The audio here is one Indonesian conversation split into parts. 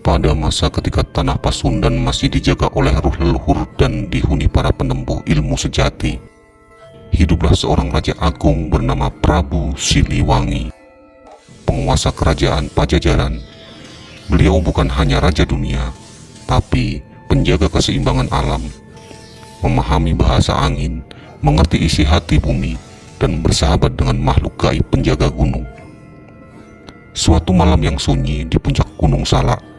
Pada masa ketika tanah Pasundan masih dijaga oleh ruh leluhur dan dihuni para penempuh ilmu sejati, hiduplah seorang raja agung bernama Prabu Siliwangi, penguasa kerajaan Pajajaran. Beliau bukan hanya raja dunia, tapi penjaga keseimbangan alam, memahami bahasa angin, mengerti isi hati bumi, dan bersahabat dengan makhluk gaib penjaga gunung. Suatu malam yang sunyi di puncak Gunung Salak,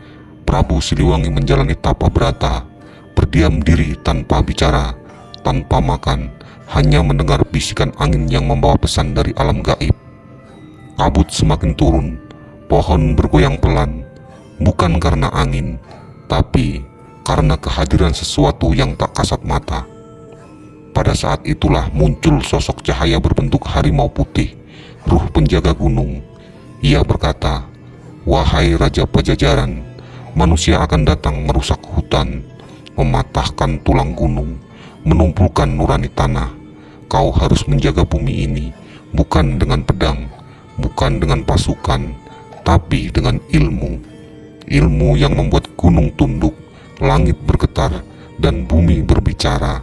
Prabu Siliwangi menjalani tapa brata, berdiam diri tanpa bicara, tanpa makan, hanya mendengar bisikan angin yang membawa pesan dari alam gaib. Kabut semakin turun, pohon bergoyang pelan, bukan karena angin, tapi karena kehadiran sesuatu yang tak kasat mata. Pada saat itulah muncul sosok cahaya berbentuk harimau putih, ruh penjaga gunung. Ia berkata, "Wahai Raja Pajajaran, manusia akan datang merusak hutan, mematahkan tulang gunung, menumpulkan nurani tanah. Kau harus menjaga bumi ini, bukan dengan pedang, bukan dengan pasukan, tapi dengan ilmu. Ilmu yang membuat gunung tunduk, langit bergetar, dan bumi berbicara."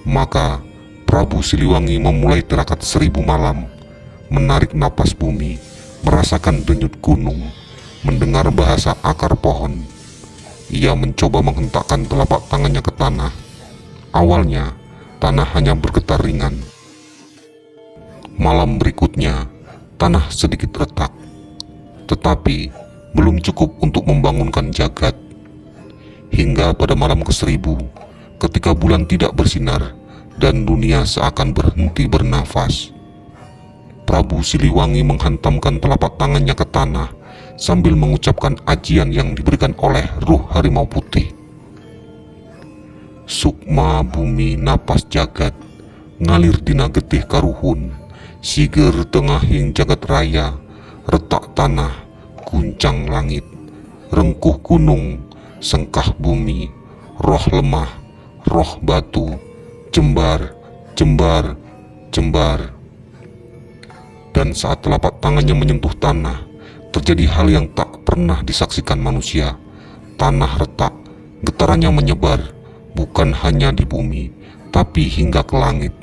Maka Prabu Siliwangi memulai tirakat 1000 malam, menarik napas bumi, merasakan denyut gunung, mendengar bahasa akar pohon. Ia mencoba menghentakkan telapak tangannya ke tanah. Awalnya, tanah hanya bergetar ringan. Malam berikutnya, tanah sedikit retak, tetapi belum cukup untuk membangunkan jagat. Hingga pada malam ke-1000, ketika bulan tidak bersinar dan dunia seakan berhenti bernafas, Prabu Siliwangi menghantamkan telapak tangannya ke tanah sambil mengucapkan ajian yang diberikan oleh ruh harimau putih. "Sukma bumi napas jagat, ngalir dina getih karuhun, siger tengahing jagat raya, retak tanah, guncang langit, rengkuh gunung, sengkah bumi, roh lemah, roh batu, jembar, jembar, jembar." Dan saat telapak tangannya menyentuh tanah, terjadi hal yang tak pernah disaksikan manusia. Tanah retak, getarannya menyebar, bukan hanya di bumi, tapi hingga ke langit.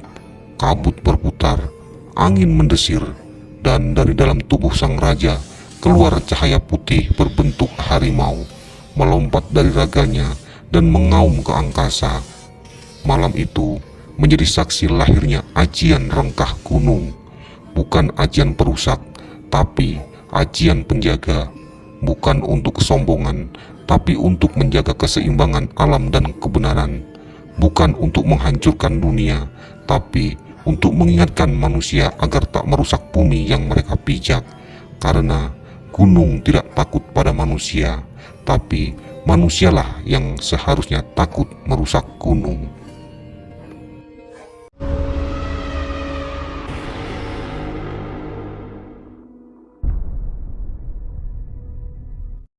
Kabut berputar, angin mendesir, dan dari dalam tubuh sang raja keluar cahaya putih berbentuk harimau, melompat dari raganya dan mengaum ke angkasa. Malam itu menjadi saksi lahirnya ajian rengkah gunung. Bukan ajian perusak, tapi ajian penjaga. Bukan untuk kesombongan, tapi untuk menjaga keseimbangan alam dan kebenaran. Bukan untuk menghancurkan dunia, tapi untuk mengingatkan manusia agar tak merusak bumi yang mereka pijak. Karena gunung tidak takut pada manusia, tapi manusialah yang seharusnya takut merusak gunung.